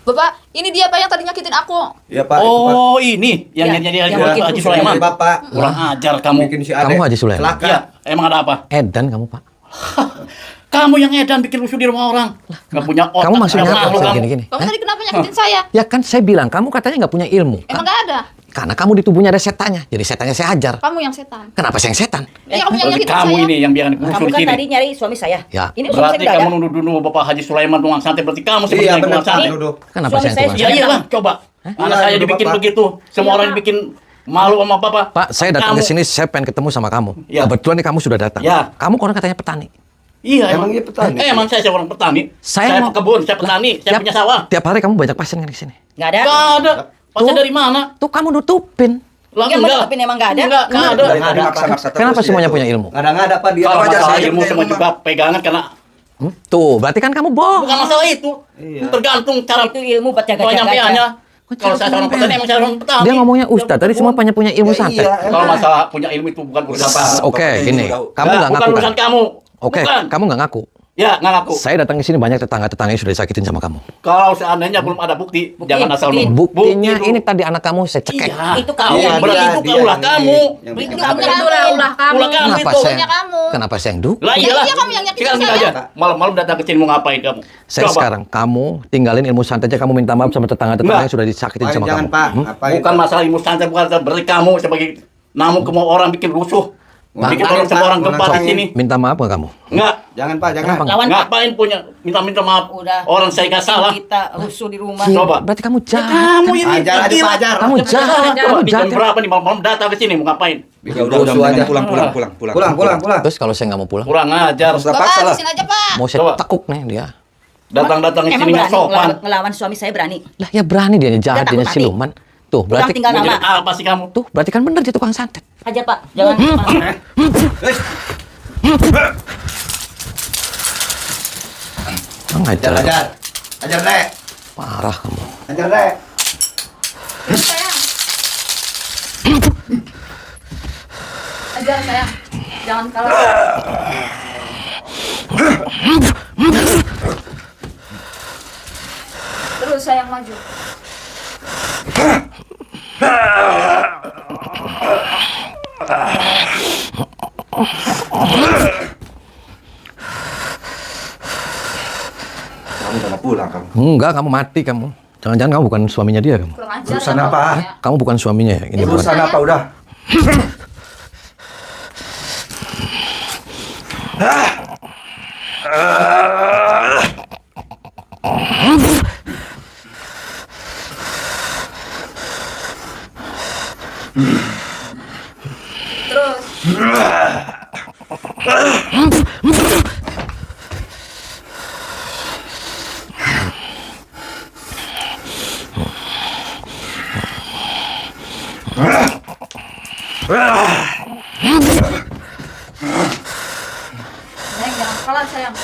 Bapak, ini dia Pak yang tadi nyakitin aku. Iya Pak. Oh ini yang Haji Sulaiman. Bapak. Kurang ajar kamu. Bikin si Ade Kamu Haji Sulaiman? celaka. Iya, emang ada apa? Edan kamu, Pak. Kamu yang edan bikin rusuh di rumah orang. Nggak punya otak. Kamu maksudnya nggak apa? malu kamu. Gini-gini. Kamu tadi kenapa nyakitin saya? Ya kan saya bilang, kamu katanya nggak punya ilmu. Emang nggak ada? Karena kamu di tubuhnya ada setannya. Jadi setannya saya ajar. Kamu yang setan. Kenapa saya yang setan? Iya, kamu yang Berarti nyakitin kamu saya. ini yang bikin rusuh Kamu di kan sini. tadi nyari suami saya. Ya. Ini suami Berarti saya kamu nggak ada. nuduh Bapak Haji Sulaiman tukang santet. Berarti kamu Iya sebenarnya benar tukang santet. Nuduh. Kenapa Suami saya yang saya tukang sudah- Ya iyalah, coba. Anak Iya, saya nuduh dibikin Bapak. begitu. Semua Iya, orang Pak. dibikin malu sama Bapak. Pak, saya datang Kamu- ke sini, saya pengen ketemu sama kamu. Ya. Kebetulan nih kamu sudah datang. Ya. Kamu konon katanya petani. Iya, Emang dia petani? Emang saya seorang petani. Saya Saya mau- pekebun, saya petani, saya punya sawah. Tiap hari kamu banyak pasien kan di sini. Nggak ada. Nggak ada. Pasien Tuh. dari mana? Tuh kamu nutupin. Lah, Yang enggak. menutupin emang nggak ada? Enggak ada. Dari tadi maksa-maksa terus Kenapa dia semuanya tuh. punya ilmu? Nggak ada Pak dia. Kalau Wajar masalah saja ilmu punya semua ilmu, juga pegangan karena Tuh, berarti kan kamu bohong. bukan masalah itu. Iya. Tergantung cara Itu ilmu buat jaga-jaga. penyampaiannya. Kalau saya seorang petani, emang saya seorang petani. Dia ngomongnya ustadz, tadi semua punya ilmu Ya, santet. iya. Kalau masalah punya ilmu itu bukan urusan Apa? Pak. Oke, Bapak gini. ilmu tahu. Kamu nggak Bukan ngaku urusan kan? kamu. Oke, Bukan. kamu nggak ngaku. Ya, nggak ngaku. Saya datang ke sini banyak tetangga-tetangga yang sudah disakitin sama kamu. Kalau seandainya belum ada bukti, jangan asal bukti. ngomong. Buktinya Bukti ini dulu. tadi anak kamu saya cekek. Iya. Itu kamu. Iya, Berarti dia, itu dia, ulah ini. kamu. Yang Itu bikin kamu apa? yang ulah kamu. Ulah kamu Kenapa itu. saya? Punya kamu. Kenapa saya yang duk? Lah Ya, iyalah. iya, kamu yang nyakitin Sekarang gini saya. aja. Malam-malam datang ke sini mau ngapain kamu? Saya Coba. sekarang kamu tinggalin ilmu santetnya, kamu minta maaf sama tetangga-tetangga Enggak. yang sudah disakitin sama Jangan kamu. Pak. Hmm? Ngapain, Bukan Pak? masalah ilmu santet, bukan berarti kamu sebagai namun ke orang bikin rusuh. Bikin Ngapain, orang semua Pak? orang gempa di Ngapain? sini. Minta maaf nggak kamu? Enggak. Jangan Pak, jangan. Kenapa? Lawan Pak. Ngapain punya minta maaf? Udah. Orang saya nggak salah. Kita rusuh di rumah. Coba. Berarti kamu Ya, jahat. kamu ini Ajar aja, gila. Pak, ajar. Kamu jahat. Kamu Di jam jahat. berapa nih malam-malam datang ke sini mau ngapain? Ya udah aja. pulang. Pulang. Terus kalau saya nggak mau pulang, Kurang ajar. Terus Bapak, paksa lah. habisin aja Pak. mau saya Coba. tekuk nih dia. Datang-datang ke Emang sini nggak berani sopan. ngelawan suami saya berani. Lah ya berani dia jahat, Dia dia takut mati. siluman. Tuh, Pulang berarti tinggal Mau nama. jadi apa sih kamu? tuh berarti kan bener dia tukang santet. Aja Pak. Jangan. Ajar, Ajar. ajar. Ajar, Rek. Parah kamu. Ajar, Rek. Sayang. Ajar sayang. Jangan kalah. Terus sayang maju. Kamu udah mau pulang kamu. Enggak, kamu mati kamu. Jangan-jangan kamu bukan suaminya dia kamu. Kurang ajar. Urusan sama apa? saya. Kamu bukan suaminya ya? Ini bukan. Urusan apa udah? Terus. Sayang jangan kalah sayang.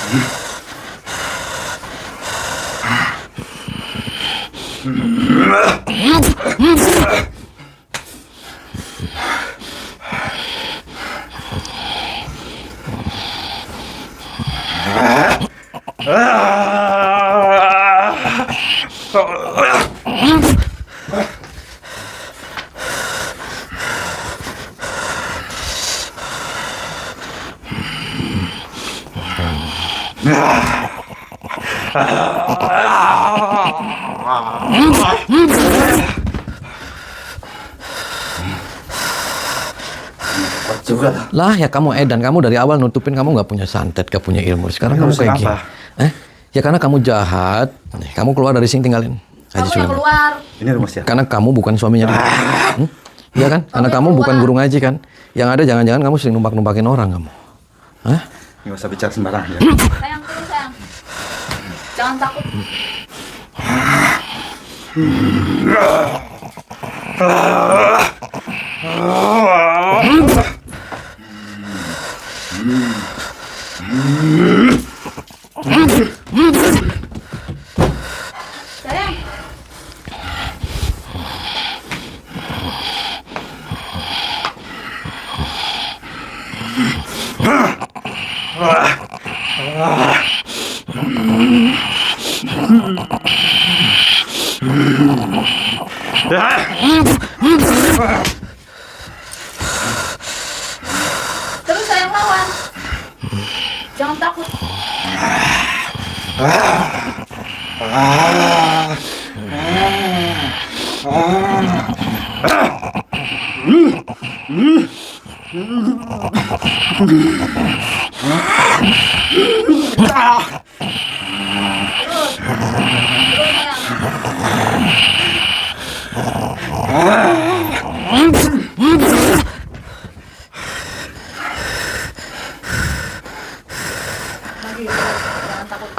Juga. Lah ya kamu edan, kamu dari awal nutupin kamu nggak punya santet, nggak punya ilmu. Sekarang Ini kamu urusan kayak gini. apa? Ya karena kamu jahat. Nih, kamu keluar dari sini tinggalin. Haji Kamu yang Sulaiman. keluar. Ini rumah siapa? Karena kamu bukan suaminya dia. Iya kan? Karena yang kamu bukan keluar. guru ngaji kan? Yang ada jangan-jangan kamu sering numpak-numpakin orang kamu. Hah? Nggak usah bicara sembarangan ya. Sayang terus sayang. Jangan takut. Sayang. Terus sayang lawan. Jangan takut. Terus sayang. Lagi, jangan takut.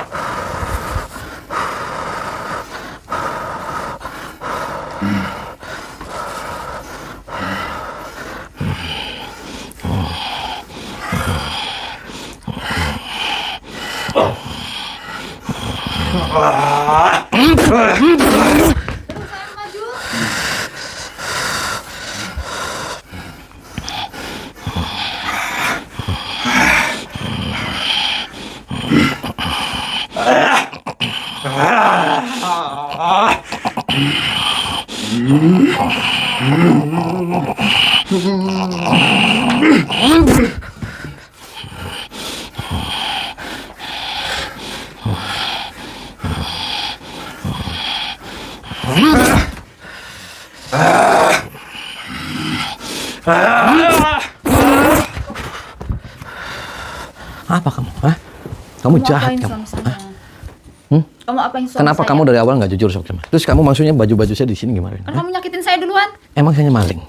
Terus sayang maju. Apa kamu? Hah? Kamu jahat apain kamu. suami saya? Hmm? Kamu apain suami Kenapa saya? kamu dari awal nggak jujur sama saya? Terus kamu maksudnya baju-baju saya di sini gimana? Kan Hah? kamu nyakitin saya duluan. Emang saya maling?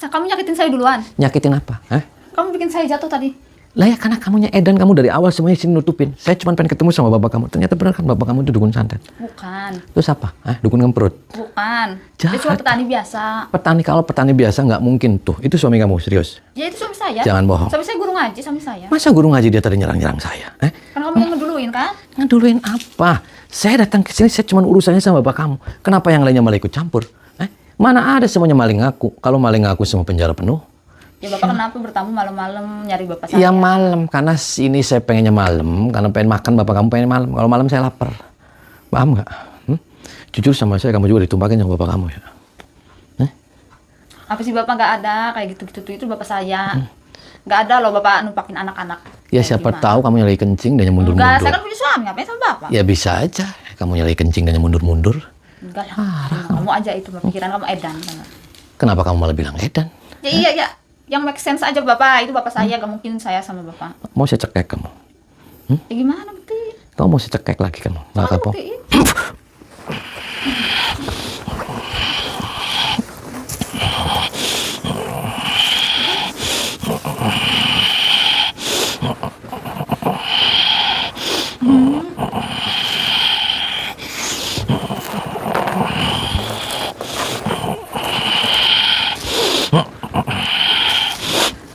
Kamu nyakitin saya duluan. Nyakitin apa? Hah? Kamu bikin saya jatuh tadi. Lah ya karena kamunya edan, kamu dari awal semuanya sini nutupin. Saya cuma pengen ketemu sama bapak kamu. Ternyata benar kan bapak kamu itu dukun santet. Bukan. Terus apa? Hah? Dukun ngemprut. Bukan. Dia cuma Jahat. petani biasa. Petani, kalau petani biasa nggak mungkin tuh. Itu suami kamu, serius. Ya itu suami saya. Jangan bohong. Suami saya guru ngaji, suami saya. Masa guru ngaji dia tadi nyerang-nyerang saya? Kan kamu yang ngeduluin kan? Ngeduluin apa? Saya datang ke sini, saya cuma urusannya sama bapak kamu. Kenapa yang lainnya malah ikut campur? Mana ada semuanya maling ngaku? Kalau maling ngaku semua penjara penuh. Ya bapak kenapa bertamu malam-malam nyari bapak saya? Iya malam, karena sini saya pengennya malam, karena pengen makan, bapak kamu pengen malam. Kalau malam saya lapar. Paham nggak? Jujur sama saya, kamu juga ditumpakin sama bapak kamu ya. Apa sih bapak nggak ada kayak gitu-gitu tuh, itu bapak saya. Nggak ada loh bapak numpakin anak-anak. Ya Kayak siapa gimana? tahu kamu nyari kencing dan yang Enggak, mundur-mundur. saya kan punya suami, ngapain sama bapak? Ya bisa aja, kamu nyari kencing dan yang mundur-mundur. Enggak lah, kamu aja itu pikiran kamu edan. Kan? Kenapa kamu malah bilang edan? Ya iya ya, yang make sense aja bapak, itu bapak saya, gak mungkin saya sama bapak. Mau saya cekek kamu? Ya gimana buktiin? Kamu mau saya cekek lagi kamu? Nggak Kamu kapok? buktiin.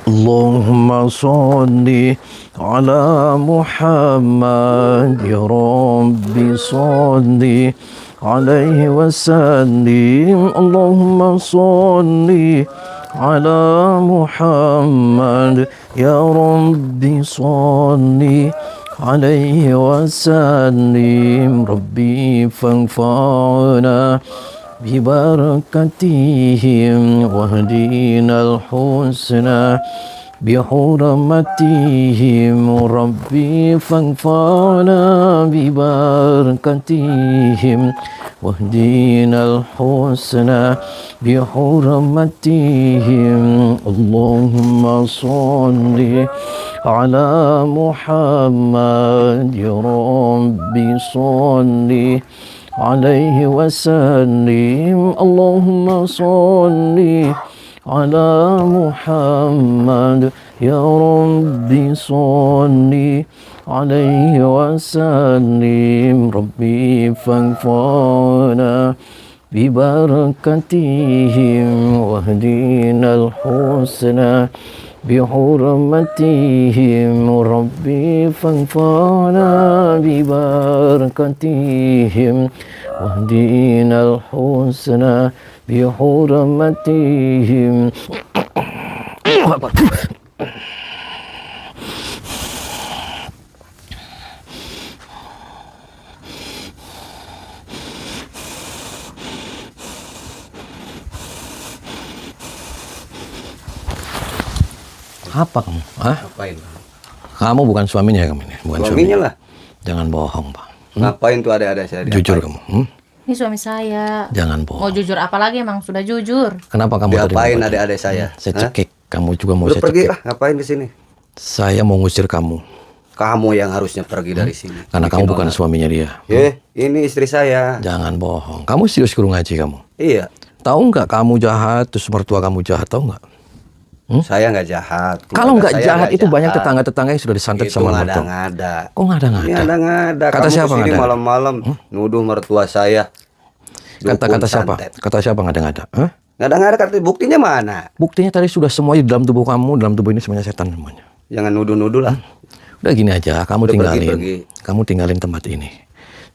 Allahumma salli ala Muhammad ya Rabbi salli alaihi wasallim. Allahumma salli ala Muhammad ya Rabbi salli alaihi wasallim. Rabbi fanfa'na ببركتهم واهدنا الحسنى بحرمتهم ربي فانفعنا ببركتهم واهدنا الحسنى بحرمتهم اللهم صل على محمد يا ربي صل عليه وسلم اللهم صل على محمد يا ربي صل عليه وسلم ربي فانفعنا ببركتهم واهدنا الحسنى بحرمتهم ربي فانفعنا ببركتهم واهدنا الحسنى بحرمتهم Apa kamu? Hah? Ngapain? Kamu bukan suaminya ya kamu ini? Bukan Suaminya lah. Jangan bohong, Pak. Ngapain tuh ada saya? Jujur kamu. Ini suami saya. Jangan Mau bohong. jujur apa lagi emang sudah jujur. Kenapa kamu tadi Diapain mau pergi? adik-adik saya? Saya Hah? cekik. Kamu juga mau Udah saya pergi cekik. lah, ngapain di sini? Saya mau ngusir kamu. Kamu yang harusnya pergi dari sini. Karena Bikin kamu bukan onar. suaminya dia. Ini istri saya. Jangan bohong. Kamu serius guru ngaji kamu? Iya. Tahu nggak kamu jahat, terus mertua kamu jahat, tahu nggak? Saya nggak jahat. Kalau Keluarga nggak saya jahat nggak itu banyak jahat. tetangga-tetangga yang sudah disantet Itu sama mertua. ngada-ngada. Kok Ini ngada-ngada? ngada-ngada. Kata Kamu siapa kesini ngada? malam-malam nuduh mertua saya. Kata-kata Dukun siapa? santet. Kata siapa ngada-ngada? Hah? Ngada-ngada kata buktinya mana? Buktinya tadi sudah semuanya di dalam tubuh kamu, dalam tubuh ini semuanya setan semuanya. Jangan nuduh-nuduh lah. Udah gini aja, kamu Udah tinggalin. pergi. Kamu tinggalin tempat ini.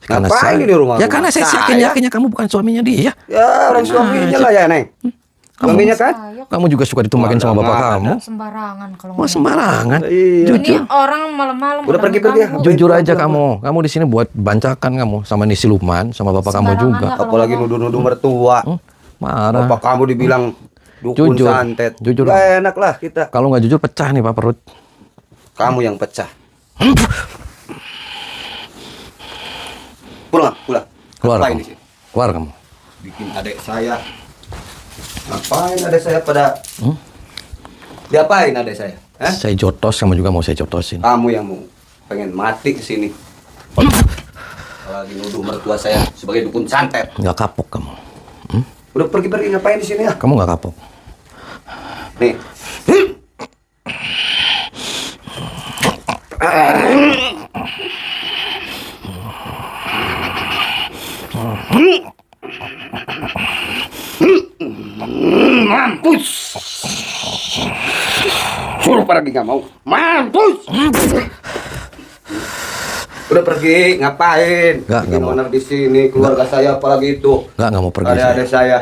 Ngapain ini rumah- Ya rumah karena saya saya? yakin-yakinnya kamu bukan suaminya dia. Ya orang suaminya lah ya, Neng. Suaminya kan? Kamu juga suka ditumpakin sama bapak kamu. Sembarangan kalau Mau sembarangan. Iya. Ini orang malam-malam Udah pergi-pergi ya. mengganggu. Jujur aja kamu. Kamu di sini buat bancakan kamu sama Nisi Luman, sama bapak kamu Sembarangan juga. lah. Kalau Apalagi ngomong. nuduh-nuduh mertua. Marah. Bapak kamu dibilang dukun Jujur. santet. Jujur. Gak enak lah kita. Kalau nggak jujur pecah nih Pak perut. Kamu yang pecah. Pulang. Keluar Ngapain kamu. di sini? Keluar kamu. Bikin adik saya. Ngapain adik saya pada? Diapain adik saya? Hah? Saya jotos, kamu juga mau saya jotosin. Kamu yang mau pengen mati ke sini. Lagi nuduh mertua saya sebagai dukun santet. Nggak kapok kamu. Udah pergi-pergi ngapain di sini ya? Kamu nggak kapok. Nih. Mampus. Suruh pergi nggak mau. Mampus. Udah pergi ngapain? Nggak Bikin mau. onar di sini keluarga saya apalagi itu. Nggak mau pergi. Ada saya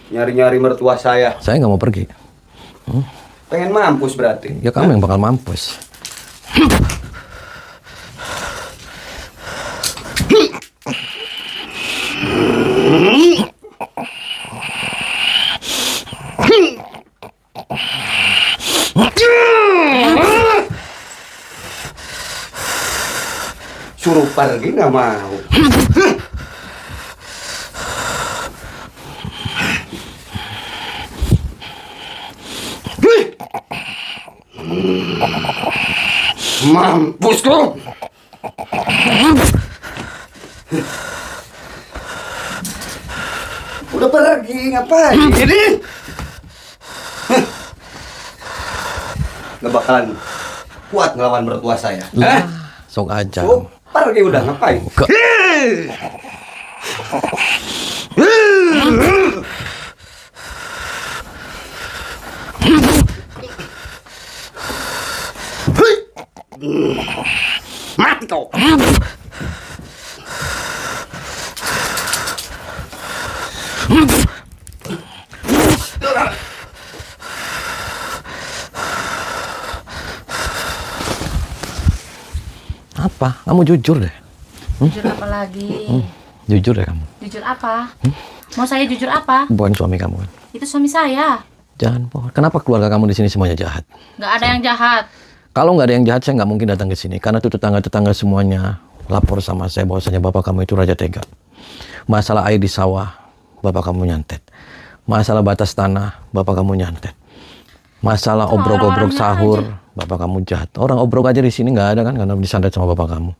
nyari-nyari mertua saya. Saya nggak mau pergi. Pengen mampus berarti. Ya kamu yang bakal mampus. Suruh pergi nggak mau. Mampus kau. Udah pergi ngapain? Ini nggak bakalan kuat ngelawan mertua saya. Sok aja. Oh, pergi udah ngapain? Nggak. Mati kau. Apa? Kamu jujur deh. Jujur apa lagi? Jujur deh kamu. Jujur apa? Mau saya jujur apa? Bukan suami kamu kan. Itu suami saya. Jangan bohong. Kenapa keluarga kamu di sini semuanya jahat? Nggak ada yang jahat. Kalau nggak ada yang jahat, saya nggak mungkin datang ke sini. Karena tuh tetangga-tetangga semuanya lapor sama saya bahwasanya bapak kamu itu raja tega. Masalah air di sawah, bapak kamu nyantet. Masalah batas tanah, bapak kamu nyantet. Masalah Itu obrok-obrok orang-orangnya sahur, bapak kamu jahat. Orang obrok aja di sini nggak ada kan karena disantet sama bapak kamu.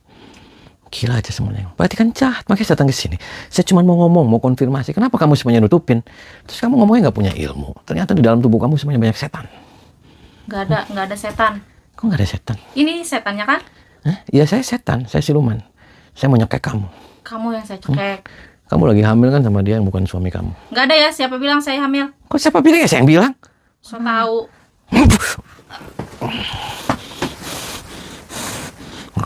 Gila aja semuanya. Berarti kan jahat. Makanya saya datang ke sini. Saya cuma mau ngomong, mau konfirmasi. Kenapa kamu semuanya nutupin? Terus kamu ngomongnya nggak punya ilmu. Ternyata di dalam tubuh kamu semuanya banyak setan. Nggak ada setan. Kok nggak ada setan? Ini setannya kan? Hah? Iya saya setan, saya siluman. Saya mau nyekek kamu. Kamu yang saya cekek. Kamu lagi hamil kan sama dia yang bukan suami kamu. Nggak ada ya, siapa bilang saya hamil? Kok siapa bilang ya saya yang bilang? So tahu.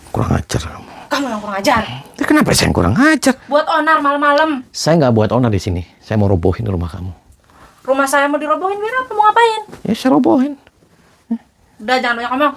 Kurang ajar kamu. Kamu yang kurang ajar. Ya, kenapa saya yang kurang ajar? Buat onar malam-malam. Saya nggak buat onar di sini. Saya mau robohin rumah kamu. Rumah saya mau dirobohin, biar apa? Mau ngapain? Ya saya robohin. Udah, jangan banyak ngomong.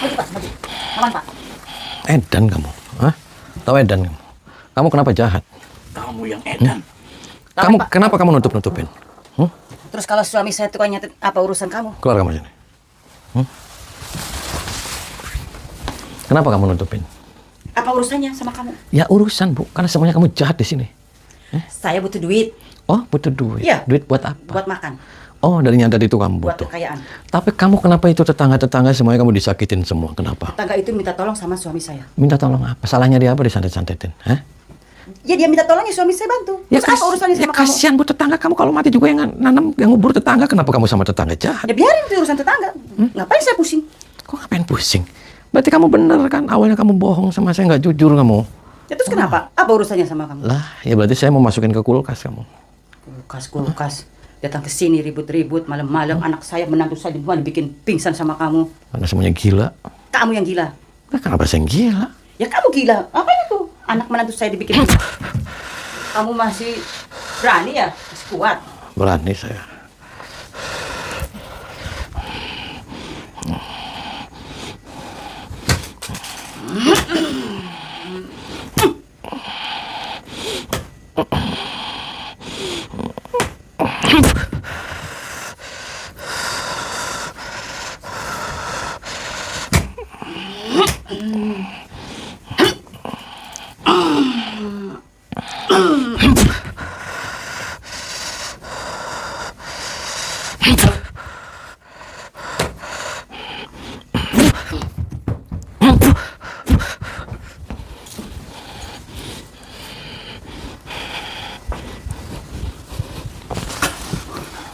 Maju Pak, maju. Aman Pak. Edan kamu, hah? Tahu Edan kamu? Kamu kenapa jahat? Kamu yang edan. Kamu kenapa kamu nutup-nutupin? Terus kalau suami saya tukang nyatet, apa urusan kamu? Keluar kamu sini. Kenapa kamu nutupin? Apa urusannya sama kamu? Ya urusan Bu, karena semuanya kamu jahat di sini. Saya butuh duit Oh, butuh duit. Iya. Duit buat apa? buat makan, Oh, dari nyantet itu kamu buat butuh. kekayaan. Tapi kamu kenapa itu tetangga-tetangga semuanya kamu disakitin semua? Kenapa? Tetangga itu minta tolong sama suami saya. Minta tolong apa? Salahnya dia apa disantet-santetin? Hah? Ya dia minta tolong ya suami saya bantu. Terus apa urusannya sama kamu? kasihan Bu tetangga kamu kalau mati juga yang nanam yang ngubur tetangga. Kenapa kamu sama tetangga jahat? Ya biarin itu urusan tetangga. Ngapain saya pusing? Kok ngapain pusing? Berarti kamu bener kan? Awalnya kamu bohong sama saya, nggak jujur kamu. Ya terus kenapa? Apa urusannya sama kamu? Lah, ya berarti saya mau masukin ke kulkas kamu. Kulkas. Datang ke sini ribut-ribut malam-malam, anak saya menantu saya dibikin pingsan sama kamu. Karena semuanya gila. Kamu yang gila. Nah, kenapa saya yang gila? Ya kamu gila. Apa itu? Anak menantu saya dibikin pingsan. Kamu masih berani ya? Masih kuat. Berani saya.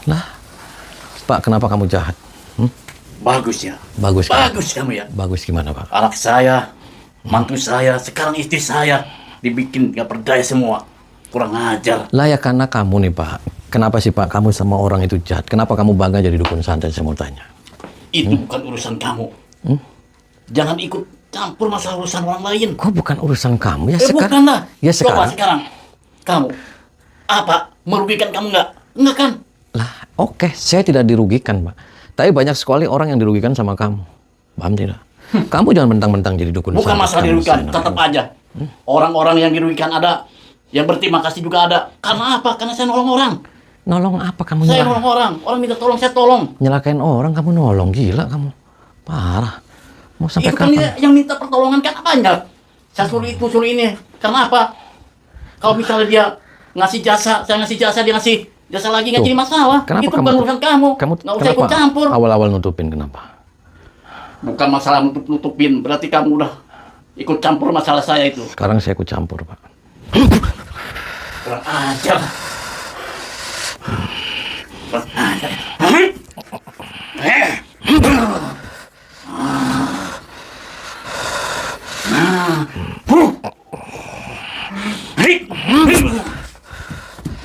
Lah, Pak, kenapa kamu jahat? Bagus ya. Bagus kan? Bagus kamu ya. Bagus gimana, Pak? Anak saya, mantu saya, sekarang istri saya dibikin gak berdaya semua. Kurang ajar. Lah ya karena kamu nih, Pak. Kenapa sih, Pak, kamu sama orang itu jahat? Kenapa kamu bangga jadi dukun santet, saya mau tanya? Itu bukan urusan kamu. Jangan ikut campur masalah urusan orang lain. Kok bukan urusan kamu? Ya Bukan lah. Ya Coba sekarang. sekarang. Kamu. Apa? Merugikan kamu nggak? Enggak kan? Lah, oke, saya tidak dirugikan, Pak. Tapi banyak sekali orang yang dirugikan sama kamu. Paham tidak? Kamu jangan mentang-mentang jadi dukun Bukan santet, masalah kamu dirugikan. seenak Tetap kamu. aja. Orang-orang yang dirugikan ada. Yang berterima kasih juga ada. Karena apa? Karena saya nolong orang. Nolong apa kamu? Saya nolong orang. Orang minta tolong, saya tolong. Nyelakain orang, kamu nolong. Gila kamu. Parah. Mau sampai Itu kan kapan? yang minta pertolongan kan banyak. Saya suruh itu, suruh ini. Karena apa? Kalau misalnya dia ngasih jasa, saya ngasih jasa, dia ngasih jasa lagi nggak Tuh. jadi masalah. Kenapa Itu kamu bukan urusan kamu. Nggak usah ikut campur. Awal-awal nutupin kenapa? Bukan masalah nutupin. Berarti kamu udah ikut campur masalah saya itu. Sekarang saya ikut campur, Pak. Kurang ajar. Kurang ajar.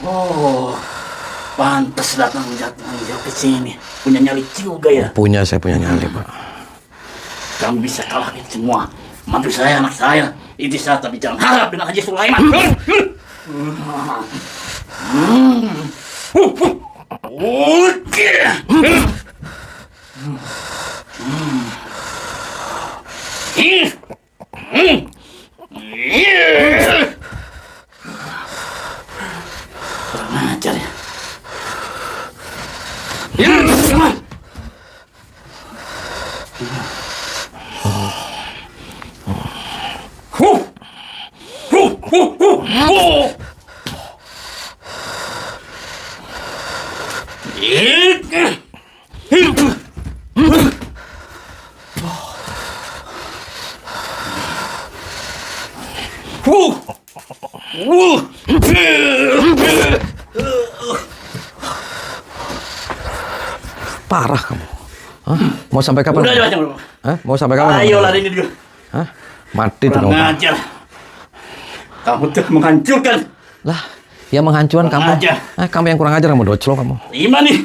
Oh, pantas datang jauh ke sini. Punya nyali juga ya. Saya punya nyali, Pak. Kamu bisa kalahin semua. Mantu saya, anak saya, istri saya, tapi jangan harap dengan Haji Sulaiman. Oke. Kurang ajar ya. Parah kamu. Hah? Mau sampai kapan? Udah aja macam. Hah? Mau sampai kapan? Ayo lari ini dia. Hah? Mati tuh Kurang kamu. ajar. Kamu tuh menghancurkan. Lah, ya menghancurkan Kurang kamu. ajar. Kamu yang kurang ajar, kamu doclo kamu. Terima nih.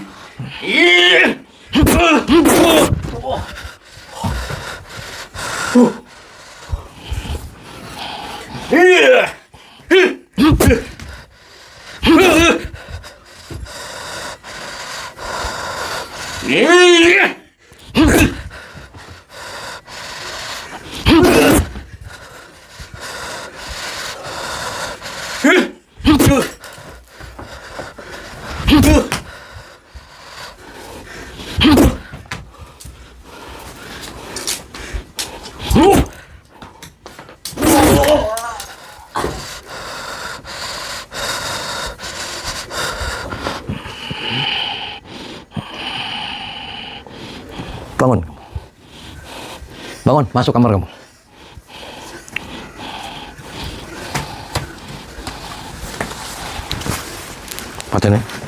Bangun. Bangun, masuk kamar kamu. Paten ya.